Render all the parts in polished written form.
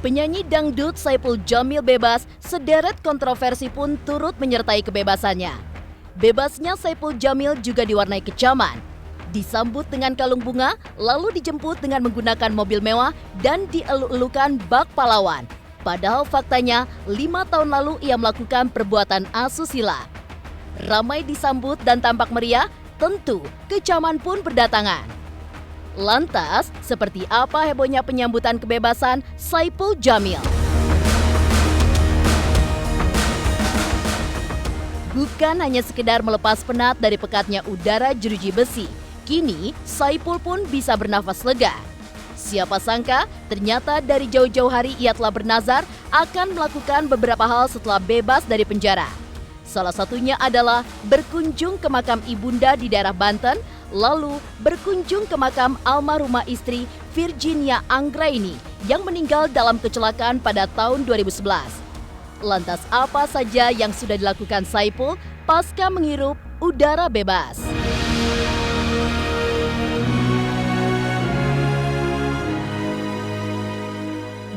Penyanyi dangdut Saipul Jamil bebas, sederet kontroversi pun turut menyertai kebebasannya. Bebasnya Saipul Jamil juga diwarnai kecaman. Disambut dengan kalung bunga, lalu dijemput dengan menggunakan mobil mewah dan dielu-elukan bak pahlawan. Padahal faktanya 5 tahun lalu ia melakukan perbuatan asusila. Ramai disambut dan tampak meriah, tentu kecaman pun berdatangan. Lantas, seperti apa hebohnya penyambutan kebebasan Saipul Jamil? Bukan hanya sekedar melepas penat dari pekatnya udara jeruji besi, kini Saipul pun bisa bernafas lega. Siapa sangka, ternyata dari jauh-jauh hari ia telah bernazar akan melakukan beberapa hal setelah bebas dari penjara. Salah satunya adalah berkunjung ke makam ibunda di daerah Banten, lalu berkunjung ke makam almarhumah istri Virginia Anggraini yang meninggal dalam kecelakaan pada tahun 2011. Lantas apa saja yang sudah dilakukan Saipul pasca menghirup udara bebas?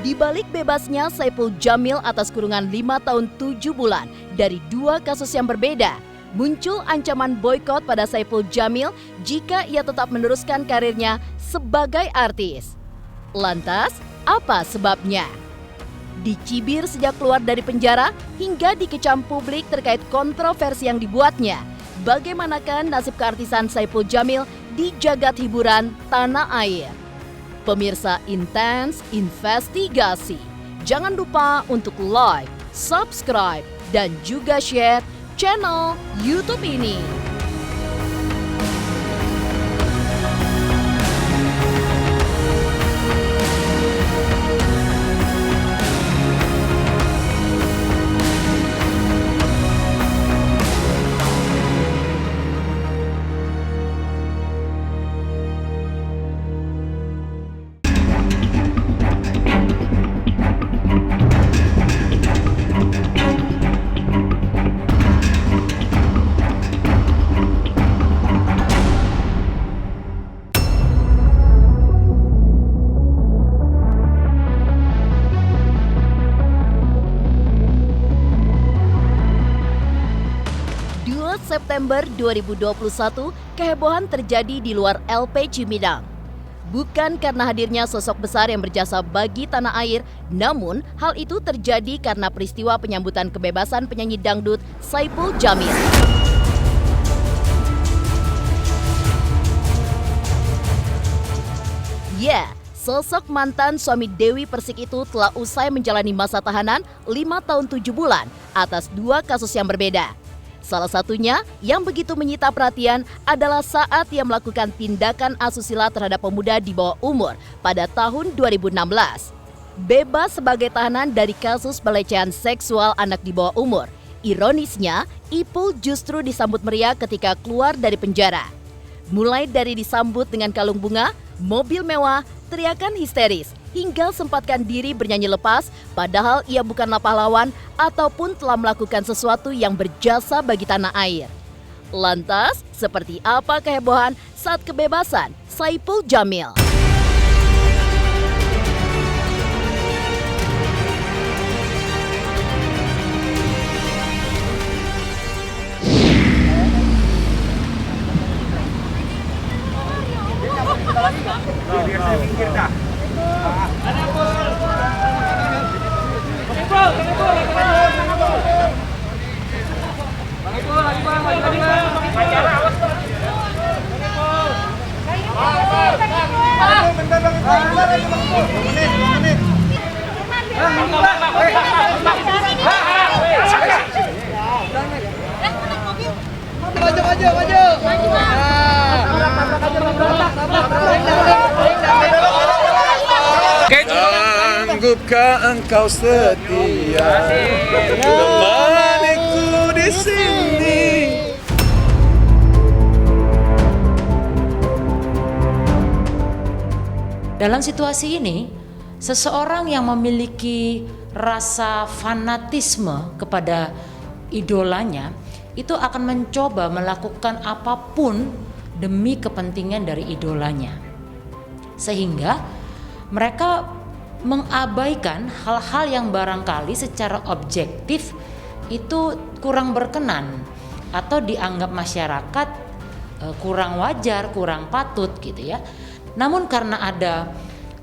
Di balik bebasnya Saipul Jamil atas kurungan 5 tahun 7 bulan dari 2 kasus yang berbeda, muncul ancaman boikot pada Saipul Jamil jika ia tetap meneruskan karirnya sebagai artis. Lantas, apa sebabnya? Dicibir sejak keluar dari penjara hingga dikecam publik terkait kontroversi yang dibuatnya. Bagaimanakah nasib keartisan Saipul Jamil di jagat hiburan tanah air? Pemirsa Intens Investigasi, jangan lupa untuk like, subscribe, dan juga share channel YouTube ini. 2 September 2021, kehebohan terjadi di luar LP Cimidang. Bukan karena hadirnya sosok besar yang berjasa bagi tanah air, namun hal itu terjadi karena peristiwa penyambutan kebebasan penyanyi dangdut Saipul Jamil. Ya, sosok mantan suami Dewi Persik itu telah usai menjalani masa tahanan 5 tahun 7 bulan atas 2 kasus yang berbeda. Salah satunya yang begitu menyita perhatian adalah saat ia melakukan tindakan asusila terhadap pemuda di bawah umur pada tahun 2016. Bebas sebagai tahanan dari kasus pelecehan seksual anak di bawah umur. Ironisnya, Ipul justru disambut meriah ketika keluar dari penjara. Mulai dari disambut dengan kalung bunga, mobil mewah, teriakan histeris, hingga sempatkan diri bernyanyi lepas, padahal ia bukanlah pahlawan ataupun telah melakukan sesuatu yang berjasa bagi tanah air. Lantas, seperti apa kehebohan saat kebebasan Saipul Jamil? Biar saya minggir dah. Sanggupkah engkau setia menemaniku di sini? Dalam situasi ini, seseorang yang memiliki rasa fanatisme kepada idolanya itu akan mencoba melakukan apapun demi kepentingan dari idolanya. Sehingga mereka mengabaikan hal-hal yang barangkali secara objektif itu kurang berkenan atau dianggap masyarakat kurang wajar, kurang patut gitu ya. Namun karena ada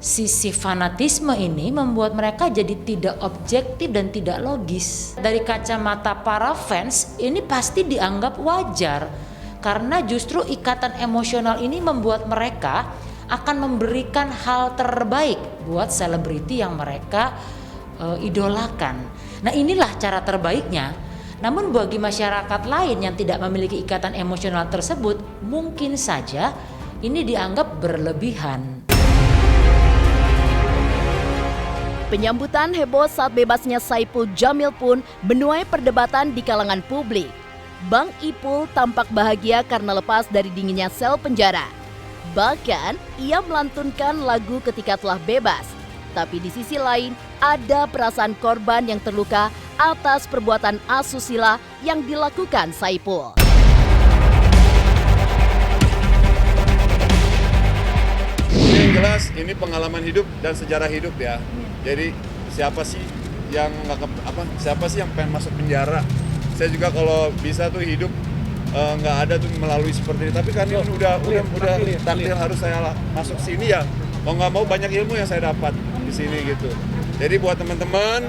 sisi fanatisme ini membuat mereka jadi tidak objektif dan tidak logis. Dari kacamata para fans ini pasti dianggap wajar karena justru ikatan emosional ini membuat mereka akan memberikan hal terbaik buat selebriti yang mereka idolakan. Nah, inilah cara terbaiknya. Namun bagi masyarakat lain yang tidak memiliki ikatan emosional tersebut, mungkin saja ini dianggap berlebihan. Penyambutan heboh saat bebasnya Saipul Jamil pun menuai perdebatan di kalangan publik. Bang Ipul tampak bahagia karena lepas dari dinginnya sel penjara. Bahkan, ia melantunkan lagu ketika telah bebas. Tapi di sisi lain, ada perasaan korban yang terluka atas perbuatan asusila yang dilakukan Saipul. Yang jelas ini pengalaman hidup dan sejarah hidup ya. Jadi siapa sih yang pengen masuk penjara? Saya juga kalau bisa tuh hidup nggak ada tuh melalui seperti ini. Tapi kan ini udah takdir harus saya masuk sini ya. Mau nggak mau banyak ilmu yang saya dapat di sini gitu. Jadi buat teman-teman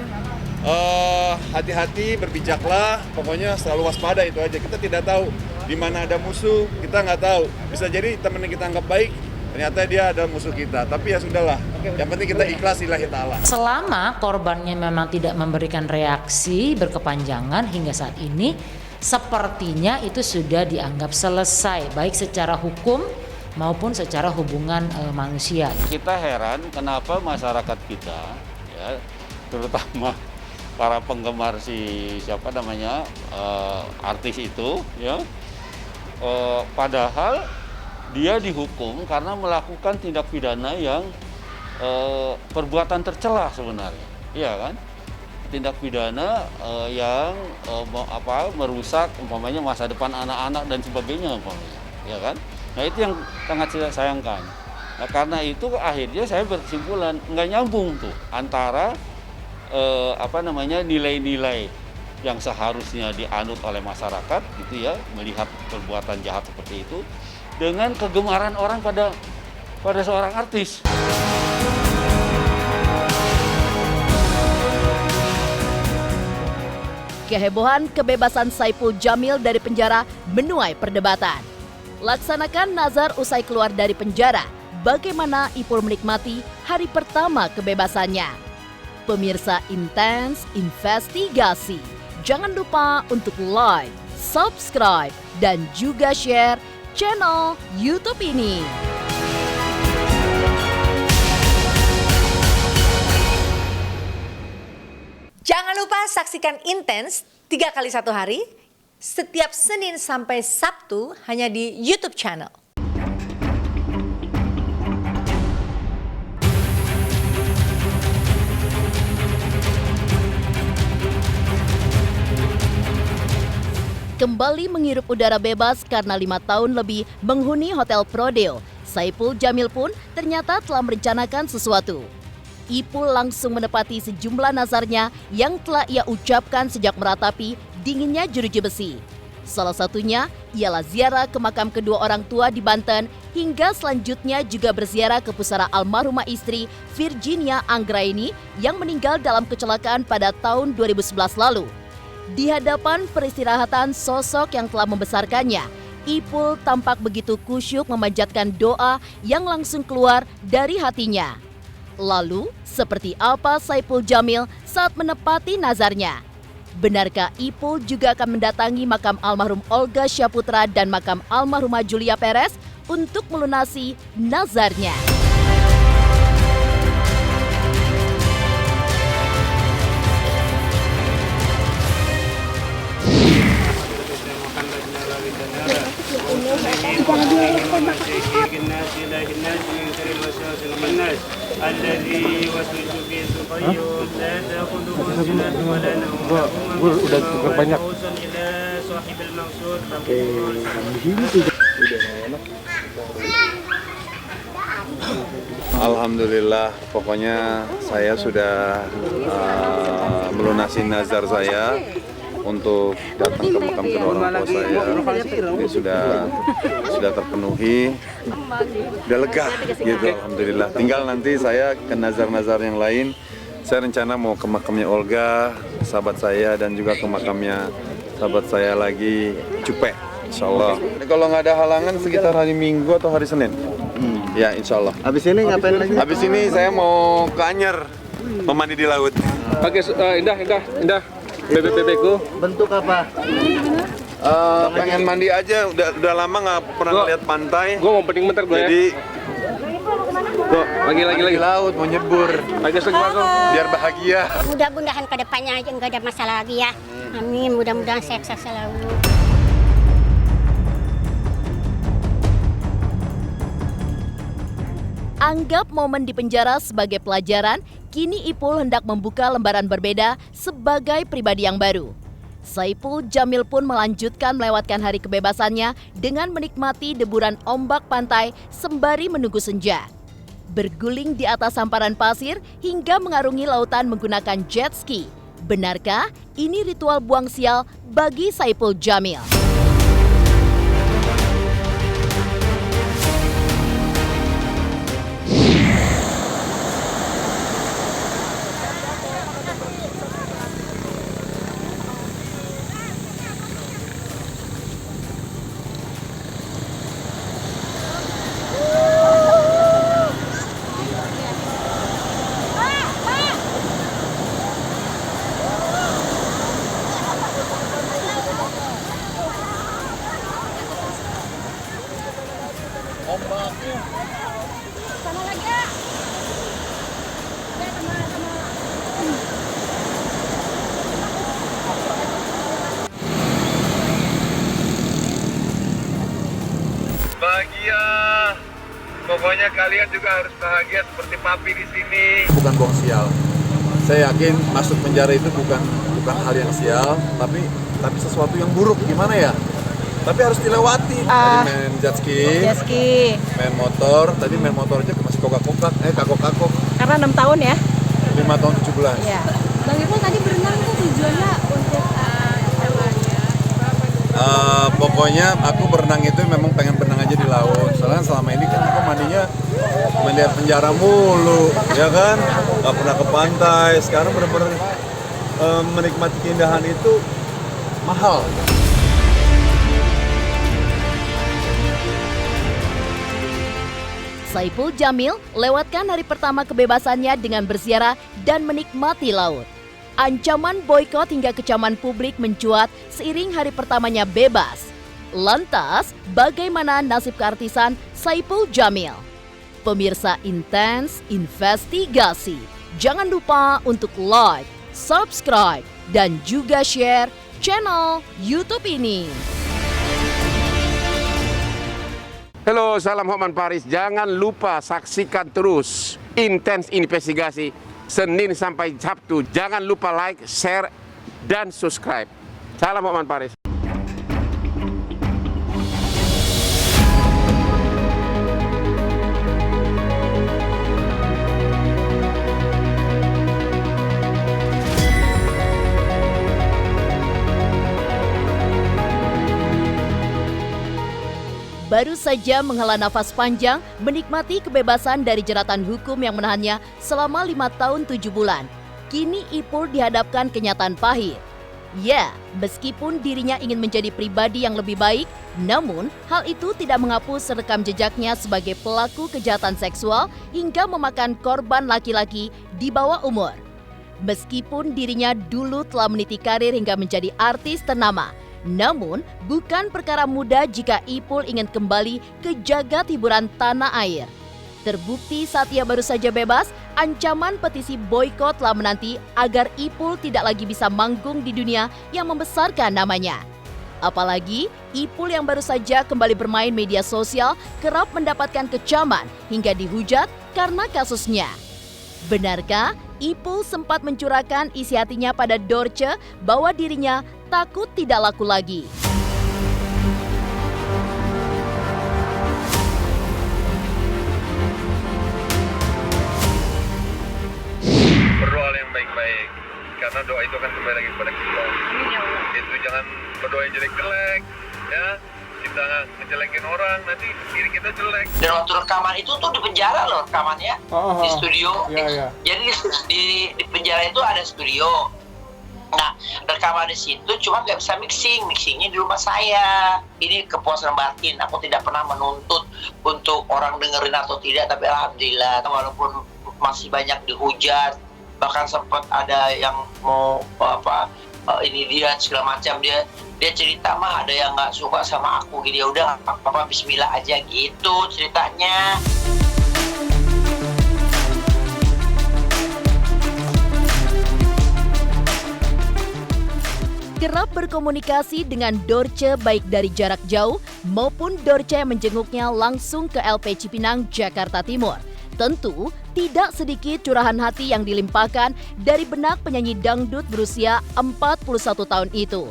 hati-hati, berbijaklah. Pokoknya selalu waspada, itu aja. Kita tidak tahu di mana ada musuh, kita nggak tahu. Bisa jadi teman yang kita anggap baik, ternyata dia ada musuh kita. Tapi ya sudahlah. Yang penting kita ikhlas lillahi ta'ala. Selama korbannya memang tidak memberikan reaksi berkepanjangan hingga saat ini, sepertinya itu sudah dianggap selesai, baik secara hukum maupun secara hubungan manusia. Kita heran kenapa masyarakat kita, ya, terutama para penggemar artis itu, ya, padahal dia dihukum karena melakukan tindak pidana yang perbuatan tercela sebenarnya, iya kan? Tindak pidana yang merusak umpamanya masa depan anak-anak dan sebagainya umpamanya, ya kan? Nah, itu yang sangat saya sayangkan. Nah, karena itu akhirnya saya berkesimpulan nggak nyambung tuh antara nilai-nilai yang seharusnya dianut oleh masyarakat gitu ya, melihat perbuatan jahat seperti itu dengan kegemaran orang pada seorang artis. Kehebohan kebebasan Saipul Jamil dari penjara menuai perdebatan. Laksanakan nazar usai keluar dari penjara. Bagaimana Ipul menikmati hari pertama kebebasannya? Pemirsa Intens Investigasi, jangan lupa untuk like, subscribe, dan juga share channel YouTube ini. Jangan lupa saksikan Intens 3 kali 1 hari, setiap Senin sampai Sabtu hanya di YouTube channel. Kembali menghirup udara bebas karena 5 tahun lebih menghuni Hotel Prodeo, Saipul Jamil pun ternyata telah merencanakan sesuatu. Ipul langsung menepati sejumlah nazarnya yang telah ia ucapkan sejak meratapi dinginnya jeruji besi. Salah satunya ialah ziarah ke makam kedua orang tua di Banten, hingga selanjutnya juga berziarah ke pusara almarhumah istri Virginia Anggraini yang meninggal dalam kecelakaan pada tahun 2011 lalu. Di hadapan peristirahatan sosok yang telah membesarkannya, Ipul tampak begitu kusyuk memanjatkan doa yang langsung keluar dari hatinya. Lalu, seperti apa Saipul Jamil saat menepati nazarnya? Benarkah Ipul juga akan mendatangi makam almarhum Olga Syaputra dan makam almarhumah Julia Perez untuk melunasi nazarnya? Udah cukup banyak. Alhamdulillah, pokoknya saya sudah melunasi nazar saya untuk datang ke makam kedua orang tua saya. Ini sudah terpenuhi, udah lega gitu, alhamdulillah. Tinggal nanti saya ke nazar-nazar yang lain. Saya rencana mau ke makamnya Olga, sahabat saya, dan juga ke makamnya sahabat saya lagi, Cupe, insya Allah. Kalau nggak ada halangan sekitar hari Minggu atau hari Senin. Ya, insya Allah. Habis ini ngapain lagi? Habis ini saya mau ke Anyer, memandi di laut. Oke, indah. Bebek-bebekku. Bentuk apa? Pengen mandi aja, udah lama nggak pernah lihat pantai. Gue mau pening bentar gue ya. Jadi, Lagi. di laut mau nyebur, Lagi masuk. biar bahagia. Mudah-mudahan ke depannya aja nggak ada masalah lagi ya. Amin, mudah-mudahan sehat selalu. Anggap momen di penjara sebagai pelajaran, kini Ipul hendak membuka lembaran berbeda sebagai pribadi yang baru. Saipul Jamil pun melanjutkan melewatkan hari kebebasannya dengan menikmati deburan ombak pantai sembari menunggu senja. Berguling di atas hamparan pasir hingga mengarungi lautan menggunakan jet ski. Benarkah ini ritual buang sial bagi Saipul Jamil? Bahagia. Pokoknya kalian juga harus bahagia seperti papi di sini. Bukan buang sial. Saya yakin masuk penjara itu bukan hal yang sial, tapi sesuatu yang buruk. Gimana ya? Tapi harus dilewati. Tadi main jet ski, main motor. Tadi main motor aja masih kakok-kakok. Karena 6 tahun ya? 5 tahun 7 bulan. Iya. Bang Ipul tadi berenang tuh tujuannya untuk pokoknya aku berenang itu memang pengen berenang aja di laut. Soalnya selama ini kan aku mandinya mandi penjara mulu, ya kan? Gak pernah ke pantai. Sekarang benar-benar menikmati keindahan itu mahal. Saipul Jamil lewatkan hari pertama kebebasannya dengan berziarah dan menikmati laut. Ancaman boikot hingga kecaman publik mencuat seiring hari pertamanya bebas. Lantas, bagaimana nasib keartisan Saipul Jamil? Pemirsa Intens Investigasi, jangan lupa untuk like, subscribe, dan juga share channel YouTube ini. Halo, salam Hotman Paris. Jangan lupa saksikan terus Intens Investigasi Senin sampai Sabtu. Jangan lupa like, share, dan subscribe. Salam Hotman Paris. Baru saja menghela nafas panjang, menikmati kebebasan dari jeratan hukum yang menahannya selama 5 tahun 7 bulan. Kini Ipul dihadapkan kenyataan pahit. Ya, meskipun dirinya ingin menjadi pribadi yang lebih baik, namun hal itu tidak menghapus rekam jejaknya sebagai pelaku kejahatan seksual hingga memakan korban laki-laki di bawah umur. Meskipun dirinya dulu telah meniti karir hingga menjadi artis ternama, namun, bukan perkara mudah jika Ipul ingin kembali ke jagat hiburan tanah air. Terbukti saat ia baru saja bebas, ancaman petisi boikot telah menanti agar Ipul tidak lagi bisa manggung di dunia yang membesarkan namanya. Apalagi, Ipul yang baru saja kembali bermain media sosial kerap mendapatkan kecaman hingga dihujat karena kasusnya. Benarkah Ipul sempat mencurahkan isi hatinya pada Dorce bahwa dirinya takut tidak laku lagi? karena doa itu akan kembali lagi kepada kita. Itu jangan berdoa yang jelek-jelek, ya. Kita ngejelekin orang, nanti diri kita jelek. Dan waktu rekaman itu tuh di penjara loh rekamannya, di studio. Jadi di penjara itu ada studio. Nah, rekaman di situ cuma nggak bisa mixingnya di rumah saya. Ini kepuasan batin. Aku tidak pernah menuntut untuk orang dengerin atau tidak, tapi alhamdulillah walaupun masih banyak dihujat, bahkan sempat ada yang mau ini dia segala macam, dia cerita mah ada yang nggak suka sama aku gitu, ya udah apa Bismillah aja gitu ceritanya. Kerap berkomunikasi dengan Dorce baik dari jarak jauh maupun Dorce yang menjenguknya langsung ke LP Cipinang, Jakarta Timur. Tentu tidak sedikit curahan hati yang dilimpahkan dari benak penyanyi dangdut berusia 41 tahun itu.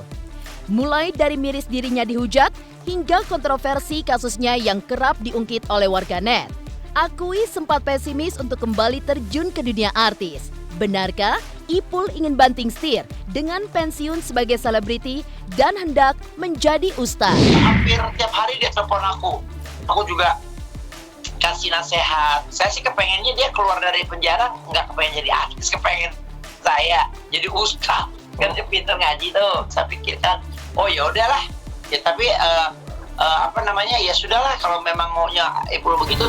Mulai dari miris dirinya dihujat hingga kontroversi kasusnya yang kerap diungkit oleh warganet. Akui sempat pesimis untuk kembali terjun ke dunia artis. Benarkah Ipul ingin banting setir dengan pensiun sebagai selebriti dan hendak menjadi ustaz? Hampir tiap hari dia telepon aku. Aku juga kasih nasihat. Saya sih kepengennya dia keluar dari penjara, nggak kepengen jadi artis, kepengen saya jadi ustaz. Kan dia pintar ngaji tuh. Saya pikirkan, oh ya udahlah. Ya tapi ya sudahlah kalau memang maunya Ipul begitu.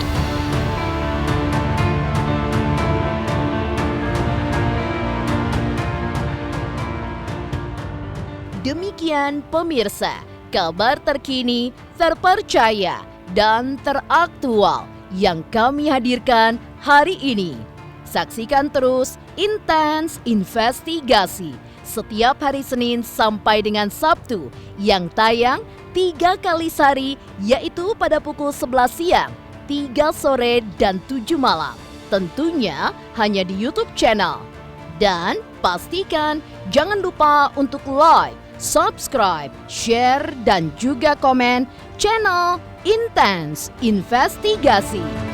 Demikian pemirsa, kabar terkini, terpercaya, dan teraktual yang kami hadirkan hari ini. Saksikan terus Intens Investigasi setiap hari Senin sampai dengan Sabtu yang tayang 3 kali sehari, yaitu pada pukul 11 siang, 3 sore, dan 7 malam. Tentunya hanya di YouTube channel. Dan pastikan jangan lupa untuk like, subscribe, share, dan juga komen channel Intens Investigasi.